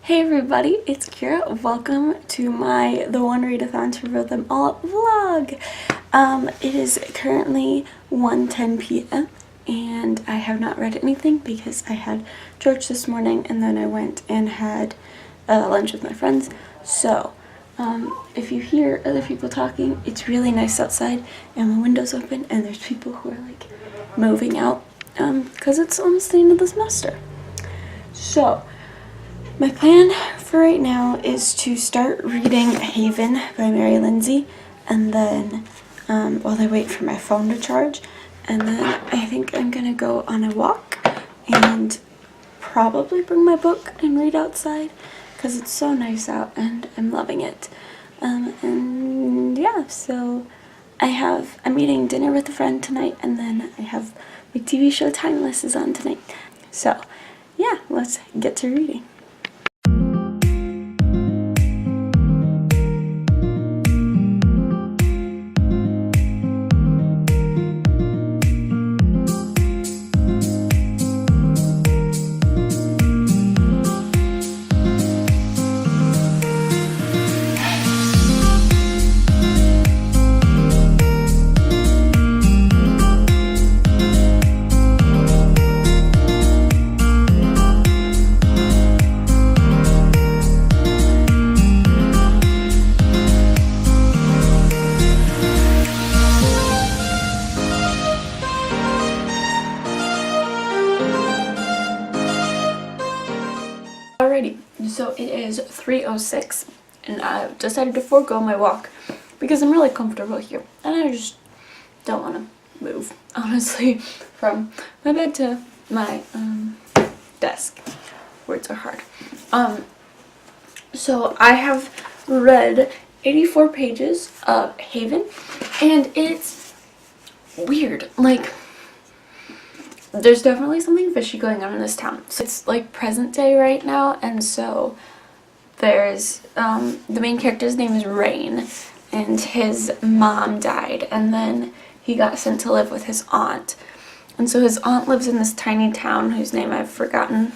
Hey everybody, it's Kira. Welcome to my The One Readathon to Read Them All vlog. It is currently 1:10 p.m. and I have not read anything because I had church this morning and then I went and had lunch with my friends. So, if you hear other people talking, it's really nice outside and my window's open and there's people who are like moving out because it's almost the end of the semester. So, my plan for right now is to start reading Haven by Mary Lindsay, and then while I wait for my phone to charge, and then I think I'm gonna go on a walk and probably bring my book and read outside because it's so nice out and I'm loving it. And yeah, so I'm eating dinner with a friend tonight, and then I have my TV show Timeless is on tonight. So yeah, let's get to reading. Alrighty, so it is 3:06 and I've decided to forego my walk because I'm really comfortable here and I just don't want to move, honestly, from my bed to my desk. Words are hard. So I have read 84 pages of Haven and it's weird. Like, there's definitely something fishy going on in this town. So it's like present day right now, and so there's the main character's name is Rain, and his mom died, and then he got sent to live with his aunt. And so his aunt lives in this tiny town whose name I've forgotten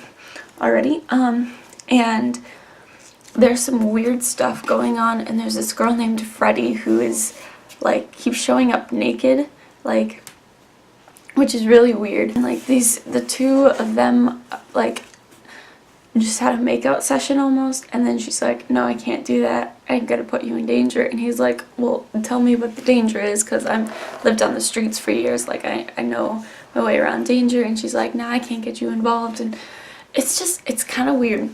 already. And there's some weird stuff going on, and there's this girl named Freddie who is like keeps showing up naked, like, which is really weird. And like the two of them like just had a makeout session almost, and then she's like, no, I can't do that, I'm gonna put you in danger. And he's like, well, tell me what the danger is, because I've lived on the streets for years, like I know my way around danger. And she's like, nah, I can't get you involved. And it's kind of weird.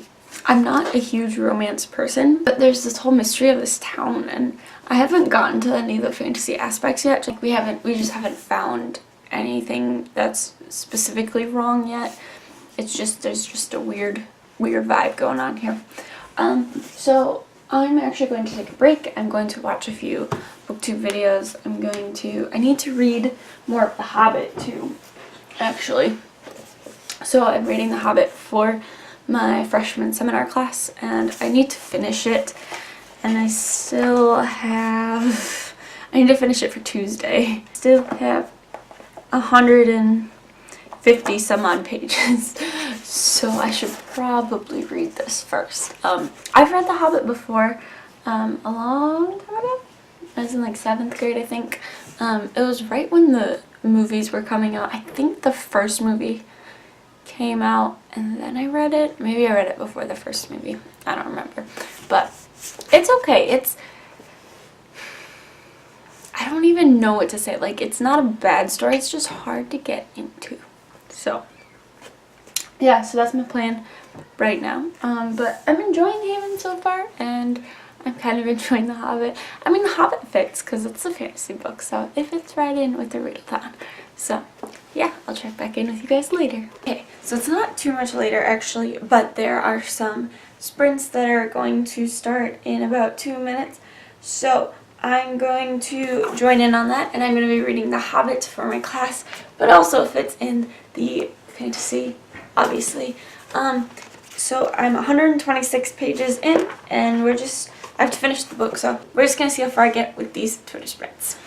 I'm not a huge romance person, but there's this whole mystery of this town, and I haven't gotten to any of the fantasy aspects yet. Like we just haven't found anything that's specifically wrong yet. It's just there's just a weird vibe going on here. So I'm actually going to take a break. I'm going to watch a few booktube videos. I need to read more of The Hobbit too, actually. So I'm reading The Hobbit for my freshman seminar class and I need to finish it, and I need to finish it for Tuesday. Still have 150 some odd pages, so I should probably read this first. I've read The Hobbit before, a long time ago. I was in like 7th grade, I think. It was right when the movies were coming out. I think the first movie came out and then I read it. Maybe I read it before the first movie. I don't remember, but it's okay. I don't even know what to say. Like, it's not a bad story, it's just hard to get into. So yeah, so that's my plan right now. But I'm enjoying Haven so far, and I'm kind of enjoying The Hobbit. I mean, The Hobbit fits because it's a fantasy book, so it fits right in with the readathon. So yeah, I'll check back in with you guys later. Okay, so it's not too much later actually, but there are some sprints that are going to start in about 2 minutes. So I'm going to join in on that, and I'm going to be reading The Hobbit for my class, but also fits in the fantasy, obviously. So I'm 126 pages in, and I have to finish the book, so we're just going to see how far I get with these Twitter sprints.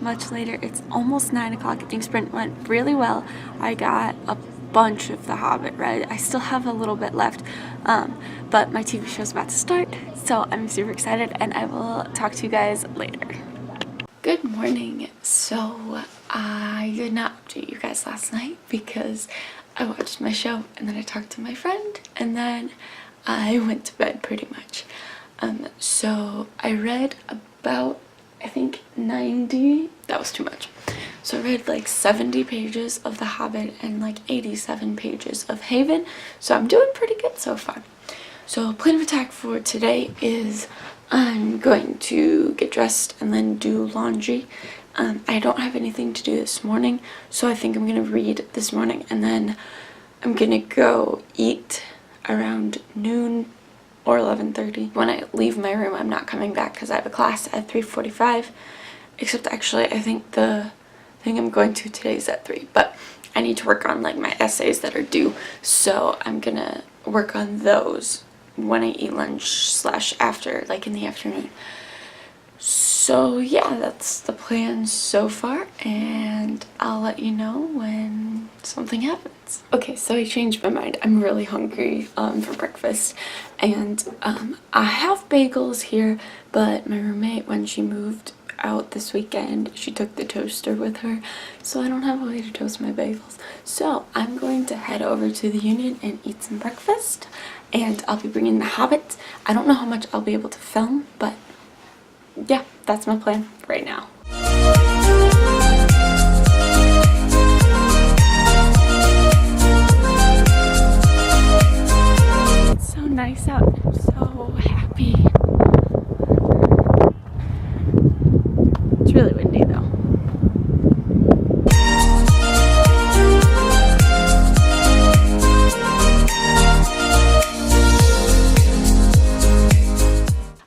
much later. It's almost 9 o'clock. I think sprint went really well. I got a bunch of The Hobbit read. I still have a little bit left, but my TV show's about to start, so I'm super excited, and I will talk to you guys later. Good morning. So I did not update you guys last night because I watched my show and then I talked to my friend and then I went to bed pretty much. So I read about, I think 90, that was too much. So I read like 70 pages of The Hobbit and like 87 pages of Haven. So I'm doing pretty good so far. So plan of attack for today is I'm going to get dressed and then do laundry. I don't have anything to do this morning, so I think I'm going to read this morning and then I'm going to go eat around noon or 11:30. When I leave my room, I'm not coming back because I have a class at 3:45, except actually I think the thing I'm going to today is at 3, but I need to work on like my essays that are due, so I'm going to work on those when I eat lunch / after, like in the afternoon. So yeah, that's the plan so far, and I'll let you know when something happens. Okay, so I changed my mind. I'm really hungry for breakfast, and I have bagels here, but my roommate, when she moved out this weekend, she took the toaster with her, so I don't have a way to toast my bagels. So I'm going to head over to the Union and eat some breakfast, and I'll be bringing The Hobbit. I don't know how much I'll be able to film, but yeah, that's my plan right now. It's so nice out. I'm so happy. It's really windy though.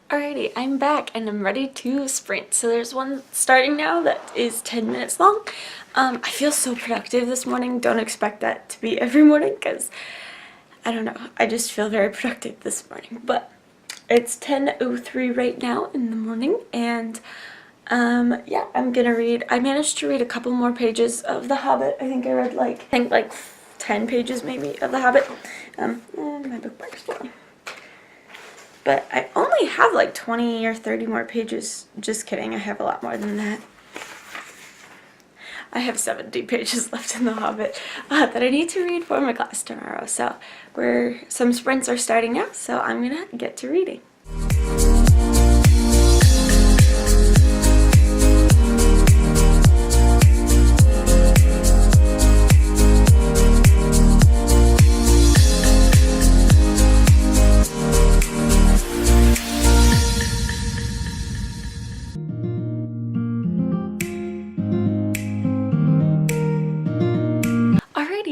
Alrighty, I'm back and I'm ready to sprint. So there's one starting now that is 10 minutes long. I feel so productive this morning. Don't expect that to be every morning because I don't know. I just feel very productive this morning. But it's 10:03 right now in the morning, and yeah, I'm gonna read. I managed to read a couple more pages of The Hobbit. I think I read like 10 pages maybe of The Hobbit. And my bookmark's falling. But I only have like 20 or 30 more pages. Just kidding, I have a lot more than that. I have 70 pages left in The Hobbit that I need to read for my class tomorrow. So some sprints are starting now, so I'm gonna get to reading.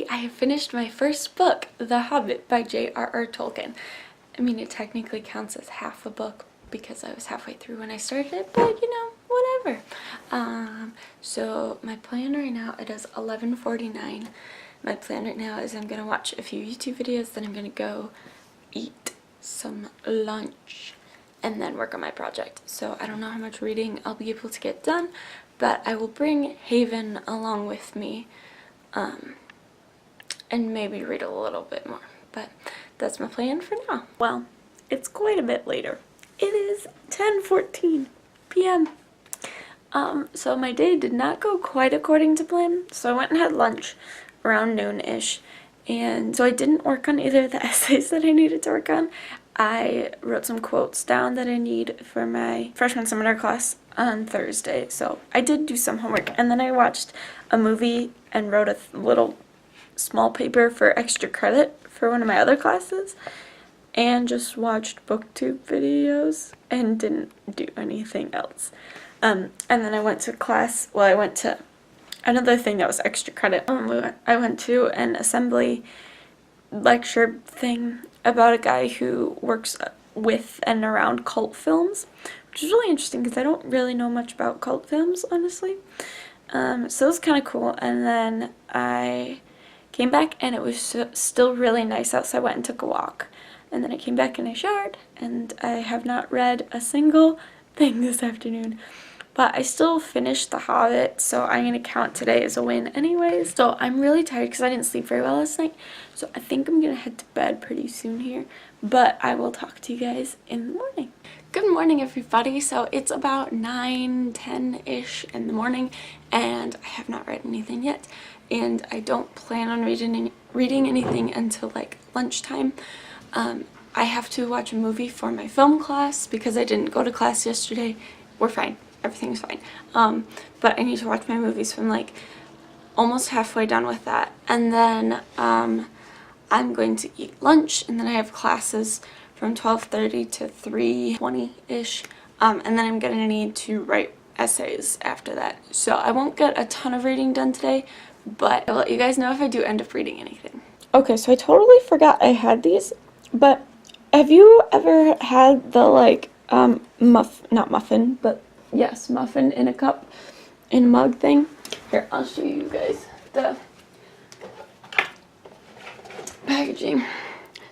I have finished my first book, The Hobbit by J.R.R. Tolkien. I mean, it technically counts as half a book because I was halfway through when I started it, but you know, whatever. So my plan right now, it is 11:49. My plan right now is I'm gonna watch a few YouTube videos, then I'm gonna go eat some lunch and then work on my project. So I don't know how much reading I'll be able to get done, but I will bring Haven along with me. And maybe read a little bit more, but that's my plan for now. Well, it's quite a bit later. It is 10:14 p.m. So my day did not go quite according to plan, so I went and had lunch around noon-ish, and so I didn't work on either of the essays that I needed to work on. I wrote some quotes down that I need for my freshman seminar class on Thursday, so I did do some homework, and then I watched a movie and wrote a little small paper for extra credit for one of my other classes, and just watched booktube videos and didn't do anything else. And then I went to class. Well, I went to another thing that was extra credit. I went to an assembly lecture thing about a guy who works with and around cult films, which is really interesting because I don't really know much about cult films, honestly. So it was kind of cool. And then I came back and it was still really nice out, so I went and took a walk. And then I came back and I showered, and I have not read a single thing this afternoon. but I still finished The Hobbit, so I'm going to count today as a win anyways. So I'm really tired because I didn't sleep very well last night, so I think I'm going to head to bed pretty soon here, but I will talk to you guys in the morning. Good morning, everybody. So it's about 9-10-ish in the morning, and I have not read anything yet, and I don't plan on reading anything until like lunchtime. I have to watch a movie for my film class because I didn't go to class yesterday. We're fine. Everything's fine. But I need to watch my movies, so I'm like almost halfway done with that. And then I'm going to eat lunch, and then I have classes from 12:30 to 3:20-ish. And then I'm going to need to write essays after that. So I won't get a ton of reading done today, but I'll let you guys know if I do end up reading anything. Okay, so I totally forgot I had these, but have you ever had the like not muffin, but yes, muffin in a cup, in a mug thing? Here, I'll show you guys the packaging.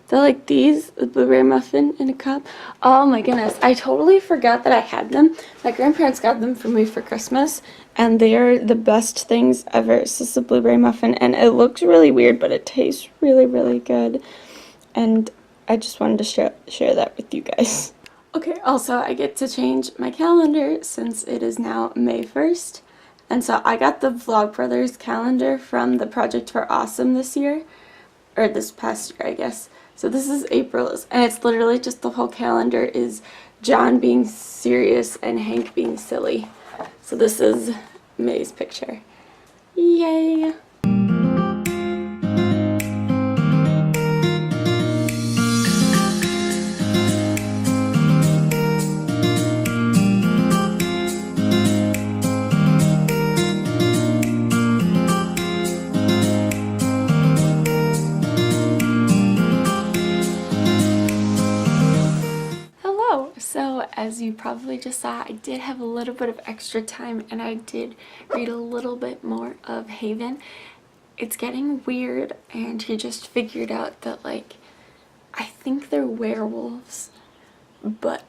They're like these, the blueberry muffin in a cup. Oh my goodness, I totally forgot that I had them. My grandparents got them for me for Christmas, and they are the best things ever. It's just a blueberry muffin, and it looks really weird, but it tastes really, really good. And I just wanted to share that with you guys. Okay, also I get to change my calendar since it is now May 1st. And so I got the Vlogbrothers calendar from the Project for Awesome this year, or this past year, I guess. So this is April's, and it's literally just the whole calendar is John being serious and Hank being silly. So this is May's picture. Yay! So as you probably just saw, I did have a little bit of extra time, and I did read a little bit more of Haven. It's getting weird, and he just figured out that, like, I think they're werewolves, but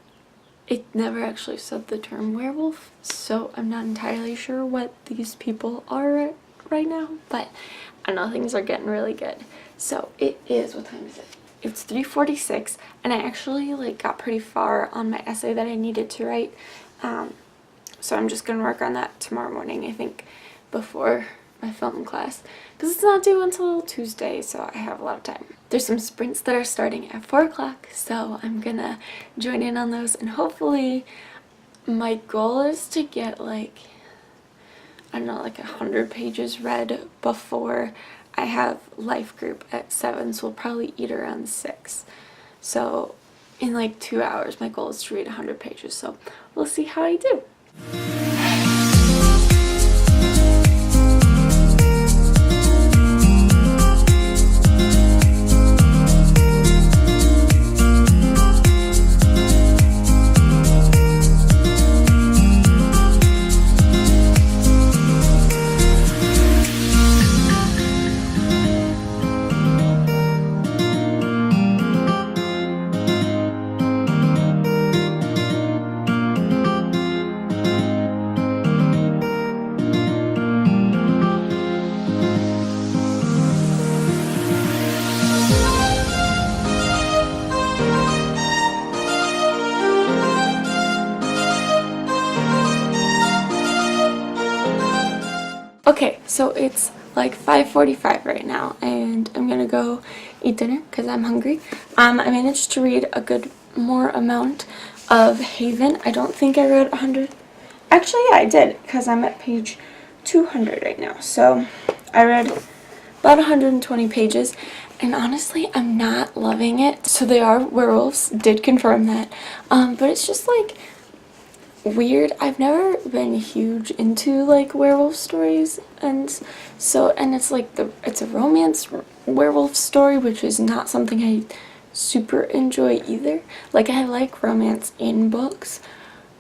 it never actually said the term werewolf, so I'm not entirely sure what these people are right now, but I know things are getting really good. So it is, what time is it? It's 3:46, and I actually like got pretty far on my essay that I needed to write, so I'm just gonna work on that tomorrow morning, I think, before my film class, because it's not due until Tuesday, so I have a lot of time. There's some sprints that are starting at 4 o'clock, so I'm gonna join in on those, and hopefully my goal is to get like, I don't know, like 100 pages read before I have life group at 7, so we'll probably eat around 6. So in like 2 hours, my goal is to read 100 pages, so we'll see how I do. Okay, so it's like 5:45 right now, and I'm gonna go eat dinner because I'm hungry. I managed to read a good more amount of Haven. I don't think I read 100. Actually, yeah, I did, because I'm at page 200 right now. So I read about 120 pages, and honestly, I'm not loving it. So they are werewolves, did confirm that, but it's just like weird. I've never been huge into like werewolf stories, and it's like it's a romance werewolf story, which is not something I super enjoy either. Like, I like romance in books,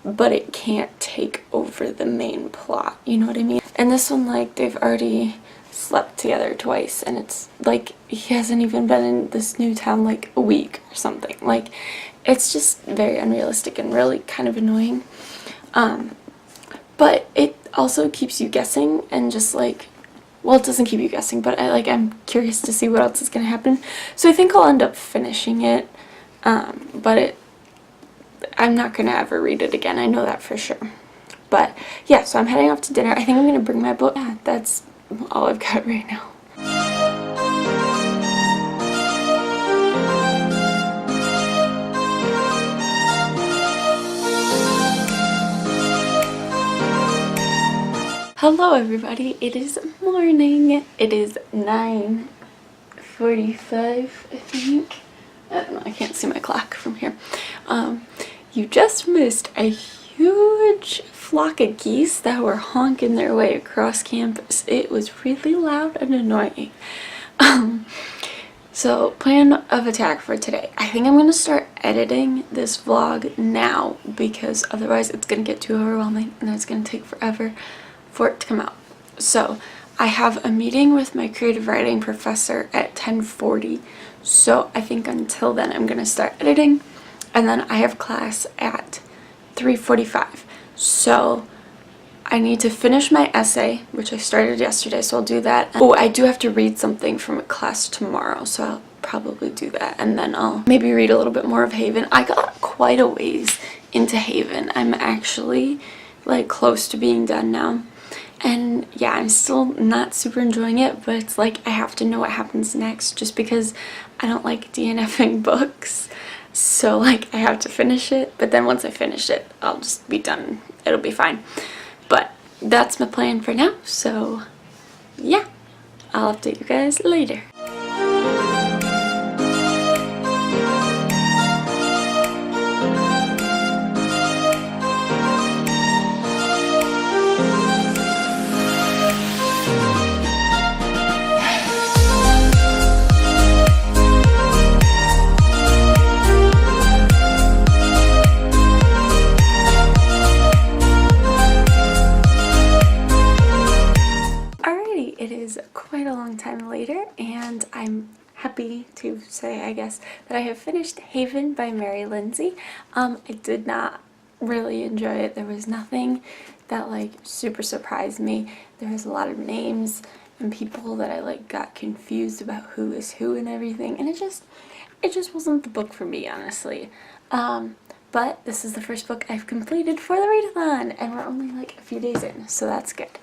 but it can't take over the main plot, you know what I mean? And this one, like, they've already slept together twice, and it's like he hasn't even been in this new town like a week or something. Like, it's just very unrealistic and really kind of annoying. but it also keeps you guessing and just like, well, it doesn't keep you guessing, but I'm curious to see what else is going to happen. So I think I'll end up finishing it, but I'm not going to ever read it again. I know that for sure. But yeah, so I'm heading off to dinner. I think I'm going to bring my book. Yeah, that's all I've got right now. Hello everybody, it is morning. It is 9:45, I think. I don't know, I can't see my clock from here. You just missed a huge flock of geese that were honking their way across campus. It was really loud and annoying. So plan of attack for today. I think I'm going to start editing this vlog now because otherwise it's going to get too overwhelming and it's going to take forever for it to come out. So I have a meeting with my creative writing professor at 10:40. So I think until then I'm going to start editing, and then I have class at 3:45. So I need to finish my essay, which I started yesterday, so I'll do that. Oh, I do have to read something from a class tomorrow, so I'll probably do that, and then I'll maybe read a little bit more of Haven. I got quite a ways into Haven. I'm actually like close to being done now. And yeah, I'm still not super enjoying it, but it's like I have to know what happens next just because I don't like DNFing books. So like I have to finish it, but then once I finish it, I'll just be done. It'll be fine. But that's my plan for now. So yeah, I'll update you guys later. Quite a long time later, and I'm happy to say, I guess, that I have finished Haven by Mary Lindsay. I did not really enjoy it. There was nothing that like super surprised me. There was a lot of names and people that I like got confused about who is who and everything, and it just wasn't the book for me, honestly. But this is the first book I've completed for the readathon, and we're only like a few days in, so that's good.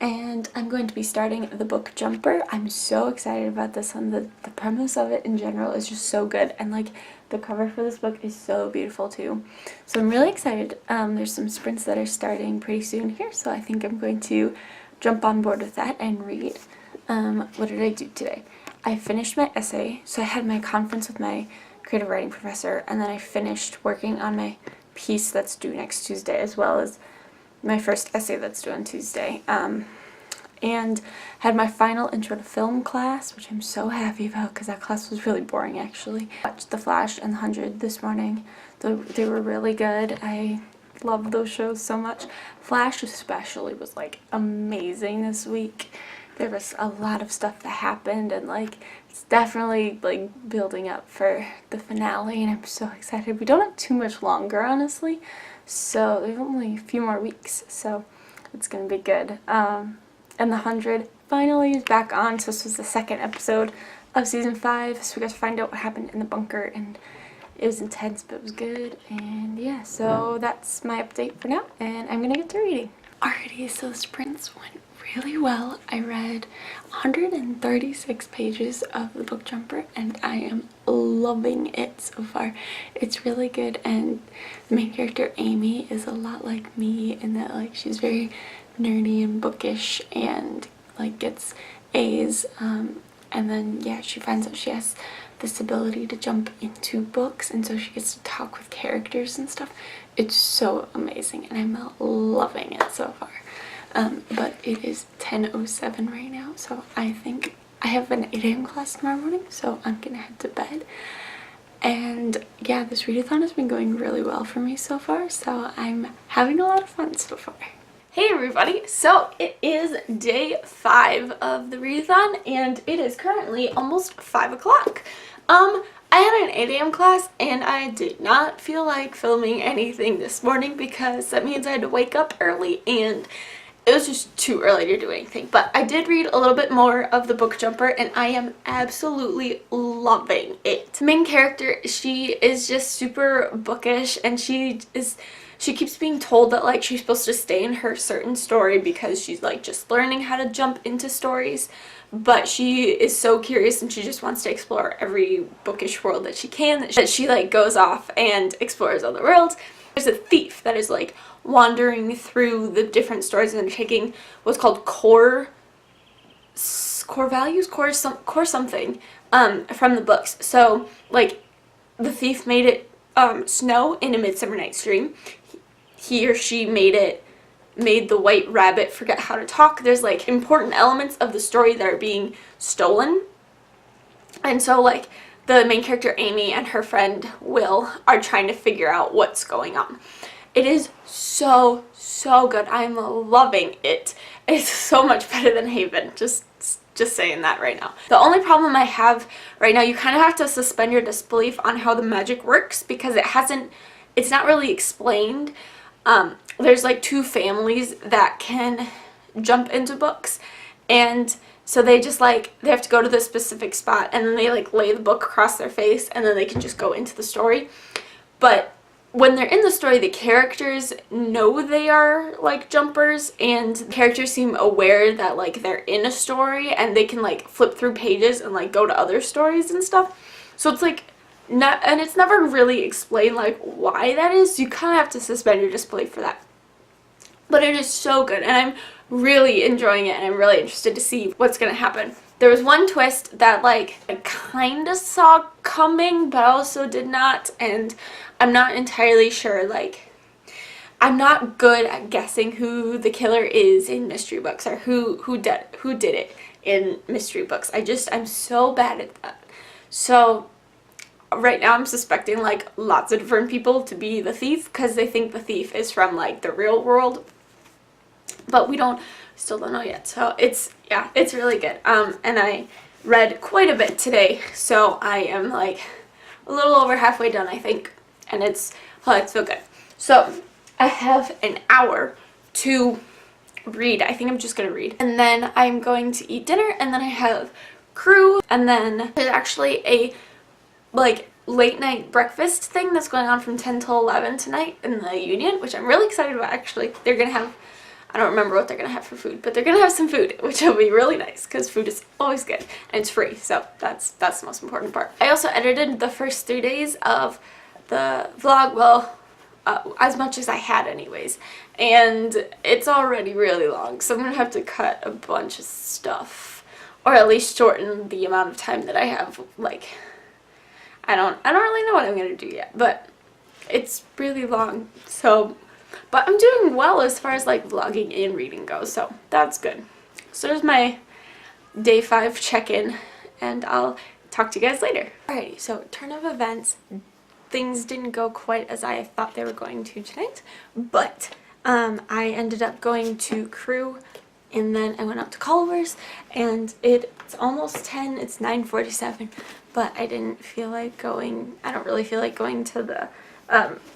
And I'm going to be starting the book Jumper. I'm so excited about this one. The premise of it in general is just so good, and like the cover for this book is so beautiful too. So I'm really excited. There's some sprints that are starting pretty soon here, so I think I'm going to jump on board with that and read. What did I do today? I finished my essay. So I had my conference with my creative writing professor, and then I finished working on my piece that's due next Tuesday, as well as my first essay that's due on Tuesday, and had my final intro to film class, which I'm so happy about because that class was really boring actually. Watched The Flash and The 100 this morning. They were really good. I love those shows so much. Flash especially was like amazing this week. There was a lot of stuff that happened, and like it's definitely like building up for the finale, and I'm so excited. We don't have too much longer, honestly. So there's only a few more weeks, so it's gonna be good. And The 100 finally is back on. So this was the second episode of season 5. So we got to find out what happened in the bunker, and it was intense, but it was good. And yeah, so that's my update for now, and I'm gonna get to reading. Alrighty, so the sprints went really well. I read 136 pages of the book Jumper, and I am loving it so far. It's really good, and the main character Amy is a lot like me in that like she's very nerdy and bookish and like gets A's, and then yeah, she finds out she has this ability to jump into books, and so she gets to talk with characters and stuff. It's so amazing, and I'm loving it so far. But it is 10:07 right now, so I think I have an 8 a.m. class tomorrow morning, so I'm gonna head to bed. And yeah, this readathon has been going really well for me so far, so I'm having a lot of fun so far. Hey everybody, so it is day 5 of the readathon, and it is currently almost 5 o'clock. I had an 8 a.m. class and I did not feel like filming anything this morning because that means I had to wake up early and it was just too early to do anything. But I did read a little bit more of the book Jumper and I am absolutely loving it. The main character, she is just super bookish and she keeps being told that like she's supposed to stay in her certain story because she's like just learning how to jump into stories. But she is so curious and she just wants to explore every bookish world that she can, that she like goes off and explores other worlds. There's a thief that is like wandering through the different stories and taking what's called core values, core something from the books. So like the thief made it snow in A Midsummer Night's Dream. He or she made the white rabbit forget how to talk. There's like important elements of the story that are being stolen. And so like the main character Amy and her friend Will are trying to figure out what's going on. It is so good. I'm loving it. It's so much better than Haven. Just saying that right now. The only problem I have right now, you kind of have to suspend your disbelief on how the magic works because it's not really explained. There's like 2 families that can jump into books, and so they just like, they have to go to this specific spot and then they like lay the book across their face and then they can just go into the story. But when they're in the story, the characters know they are like jumpers and the characters seem aware that like they're in a story and they can like flip through pages and like go to other stories and stuff. So it's like and it's never really explained like why that is. You kind of have to suspend your disbelief for that. But it is so good and I'm really enjoying it and I'm really interested to see what's going to happen. There was one twist that like I kind of saw coming but also did not, and I'm not entirely sure. Like I'm not good at guessing who the killer is in mystery books or who did it in mystery books. I'm so bad at that. So right now I'm suspecting like lots of different people to be the thief because they think the thief is from like the real world, but we still don't know yet. So it's really good. And I read quite a bit today, so I am like a little over halfway done, I think, and it's so good. So I have an hour to read. I think I'm just gonna read, and then I'm going to eat dinner, and then I have crew, and then there's actually a like late night breakfast thing that's going on from 10 till 11 tonight in the Union, which I'm really excited about. Actually, they're gonna have, I don't remember what they're gonna have for food, but they're gonna have some food, which will be really nice because food is always good and it's free, so that's the most important part. I also edited the first 3 days of the vlog, well, as much as I had anyways, and it's already really long, so I'm gonna have to cut a bunch of stuff, or at least shorten the amount of time that I have. Like I don't really know what I'm gonna do yet, but it's really long. So, but I'm doing well as far as like vlogging and reading goes, so that's good. So there's my day 5 check-in, and I'll talk to you guys later. Alrighty, so turn of events. Things didn't go quite as I thought they were going to tonight, but I ended up going to crew, and then I went out to Culver's, and it's almost 10, it's 9:47, but I didn't feel like going, I don't really feel like going to the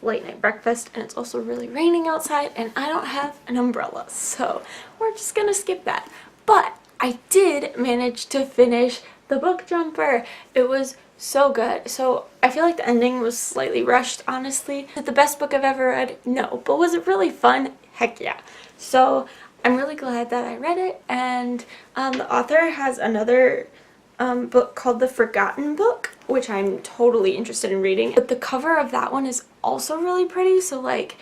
late night breakfast, and it's also really raining outside, and I don't have an umbrella, so we're just gonna skip that. But I did manage to finish the book Jumper. It was so good. So I feel like the ending was slightly rushed, honestly. Is it the best book I've ever read? No. But was it really fun? Heck yeah. So I'm really glad that I read it, and the author has another book called The Forgotten Book, which I'm totally interested in reading. But the cover of that one is also really pretty, so like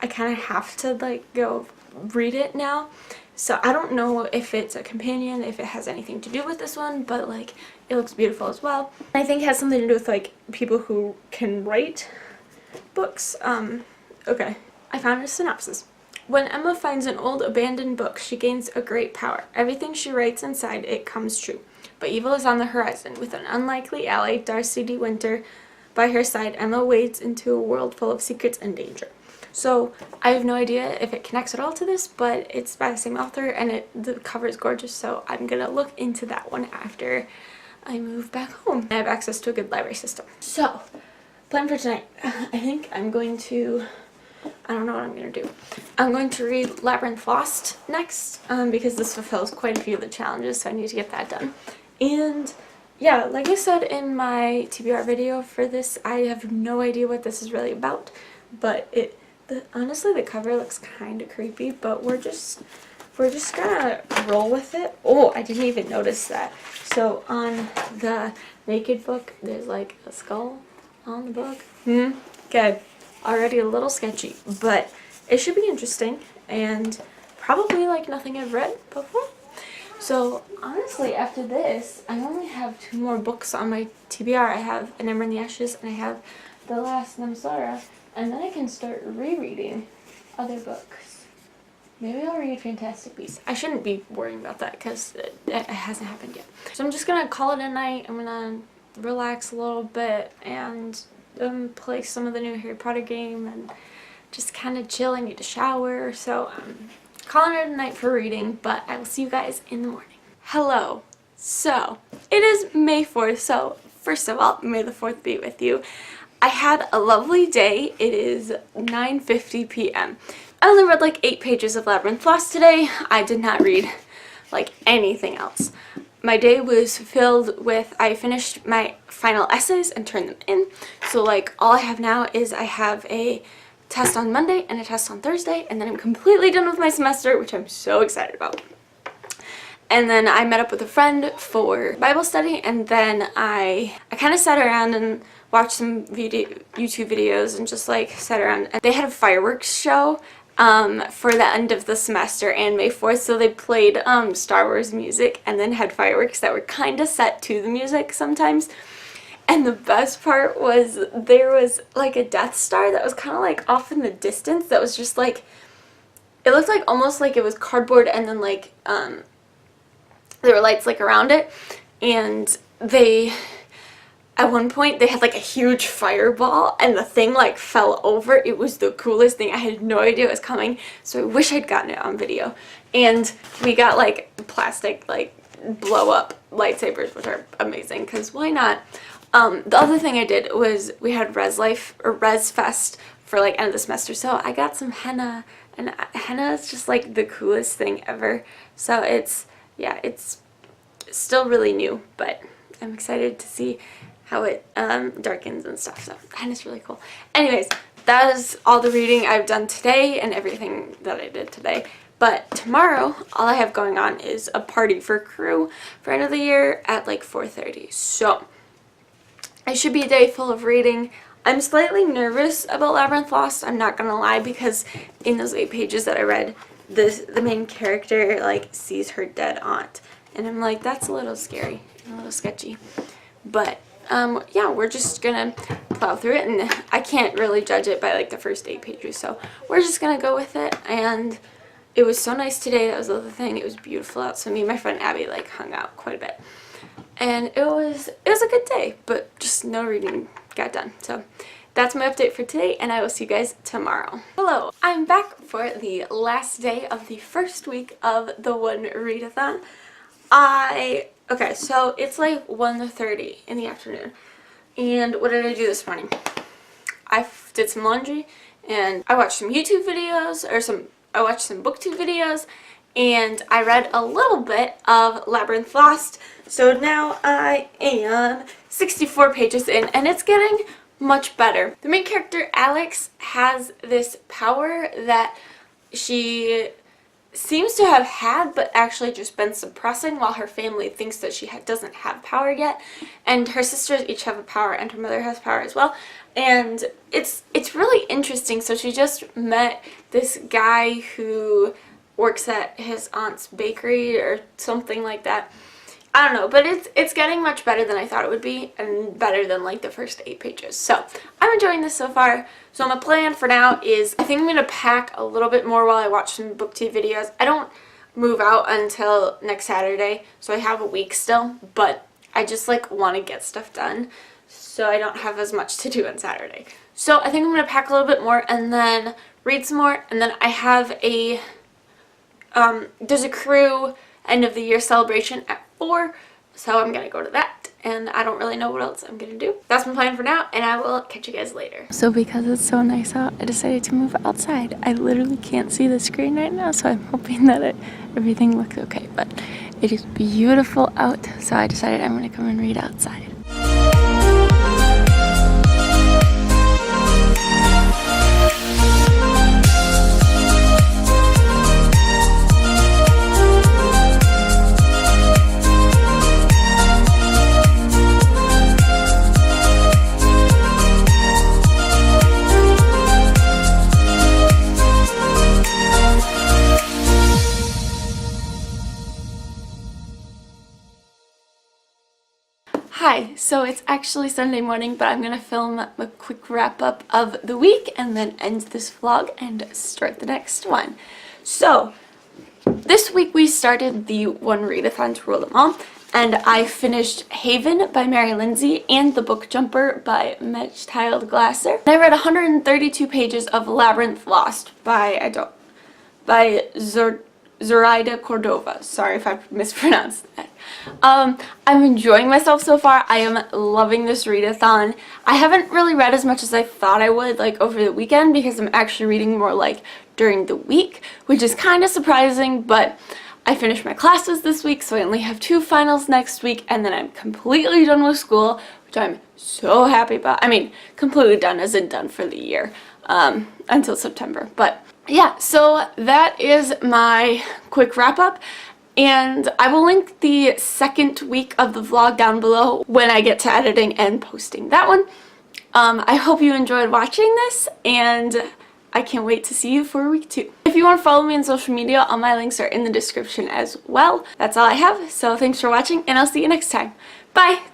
I kind of have to like go read it now. So I don't know if it's a companion, if it has anything to do with this one, but like it looks beautiful as well. I think it has something to do with like people who can write books. Okay, I found a synopsis. When Emma finds an old abandoned book, she gains a great power. Everything she writes inside it comes true. But evil is on the horizon. With an unlikely ally, Darcy De Winter, by her side, Emma wades into a world full of secrets and danger. So I have no idea if it connects at all to this, but it's by the same author, and the cover is gorgeous, so I'm gonna look into that one after I move back home. I have access to a good library system. So, plan for tonight. I think I'm going to, I don't know what I'm going to do. I'm going to read Labyrinth Lost next because this fulfills quite a few of the challenges, so I need to get that done. And yeah, like I said in my TBR video for this, I have no idea what this is really about, but honestly the cover looks kind of creepy, but we're just gonna roll with it. Oh, I didn't even notice that. So on the Naked book, there's like a skull on the book. Okay, already a little sketchy, but it should be interesting and probably like nothing I've read before. So honestly, after this, I only have 2 more books on my TBR. I have An Ember in the Ashes and I have The Last Namsara, and then I can start rereading other books. Maybe I'll read Fantastic Beasts. I shouldn't be worrying about that because it hasn't happened yet. So I'm just gonna call it a night. I'm gonna relax a little bit and play some of the new Harry Potter game and just kind of chill. I need to shower, so calling it a night for reading, but I will see you guys in the morning. Hello. So, it is May 4th, so first of all, May the 4th be with you. I had a lovely day. It is 9:50 p.m. I only read like 8 pages of Labyrinth Lost today. I did not read like anything else. My day was filled with, I finished my final essays and turned them in. So like all I have now is I have a test on Monday and a test on Thursday, and then I'm completely done with my semester, which I'm so excited about. And then I met up with a friend for Bible study, and then I kind of sat around and watched some YouTube videos and just like sat around. And they had a fireworks show for the end of the semester and May 4th, so they played Star Wars music and then had fireworks that were kind of set to the music sometimes. And the best part was there was like a Death Star that was kind of like off in the distance that was just like, it looked like almost like it was cardboard, and then like there were lights like around it, and at one point they had like a huge fireball and the thing like fell over. It was the coolest thing. I had no idea it was coming, so I wish I'd gotten it on video. And we got like plastic like blow up lightsabers, which are amazing because why not? The other thing I did was we had Res Fest for like end of the semester, so I got some henna, and henna is just like the coolest thing ever. So it's still really new, but I'm excited to see how it darkens and stuff, so henna's really cool. Anyways, that is all the reading I've done today and everything that I did today. But tomorrow, all I have going on is a party for crew for end of the year at like 4:30. So it should be a day full of reading. I'm slightly nervous about Labyrinth Lost, I'm not gonna lie, because in those 8 pages that I read, the main character like sees her dead aunt, and I'm like, that's a little scary, a little sketchy. But yeah, we're just gonna plow through it, and I can't really judge it by like the first 8 pages, so we're just gonna go with it. And it was so nice today. That was the other thing. It was beautiful out, so me and my friend Abby like hung out quite a bit. And it was a good day, but just no reading got done. So that's my update for today, and I will see you guys tomorrow. Hello, I'm back for the last day of the first week of the One Readathon. Okay, so it's like 1:30 in the afternoon, and what did I do this morning? I did some laundry, and I watched some YouTube videos, I watched some booktube videos, and I read a little bit of Labyrinth Lost. So now I am 64 pages in, and it's getting much better. The main character, Alex, has this power that she seems to have had but actually just been suppressing, while her family thinks that she doesn't have power yet. And her sisters each have a power, and her mother has power as well. And it's really interesting. So she just met this guy who works at his aunt's bakery or something like that. I don't know, but it's getting much better than I thought it would be, and better than like the first 8 pages. So I'm enjoying this so far. So my plan for now is I think I'm going to pack a little bit more while I watch some booktube videos. I don't move out until next Saturday, so I have a week still, but I just like want to get stuff done so I don't have as much to do on Saturday. So I think I'm going to pack a little bit more and then read some more, and then I have a there's a crew end of the year celebration at 4, so I'm gonna go to that, and I don't really know what else I'm gonna do. That's my plan for now, and I will catch you guys later. So because it's so nice out, I decided to move outside. I literally can't see the screen right now, so I'm hoping that everything looks okay, but it is beautiful out, so I decided I'm gonna come and read outside. Hi, so it's actually Sunday morning, but I'm gonna film a quick wrap up of the week and then end this vlog and start the next one. So, this week we started the One Readathon to rule them all, and I finished Haven by Mary Lindsay and The Book Jumper by Mitch Tiled Glasser. I read 132 pages of Labyrinth Lost by Zoraida Cordova. Sorry if I mispronounced that. I'm enjoying myself so far. I am loving this readathon. I haven't really read as much as I thought I would like over the weekend because I'm actually reading more like during the week, which is kind of surprising, but I finished my classes this week, so I only have 2 finals next week, and then I'm completely done with school, which I'm so happy about. I mean, completely done as in done for the year, until September, but yeah, so that is my quick wrap up, and I will link the second week of the vlog down below when I get to editing and posting that one. I hope you enjoyed watching this, and I can't wait to see you for week 2. If you want to follow me on social media, all my links are in the description as well. That's all I have, so thanks for watching, and I'll see you next time. Bye!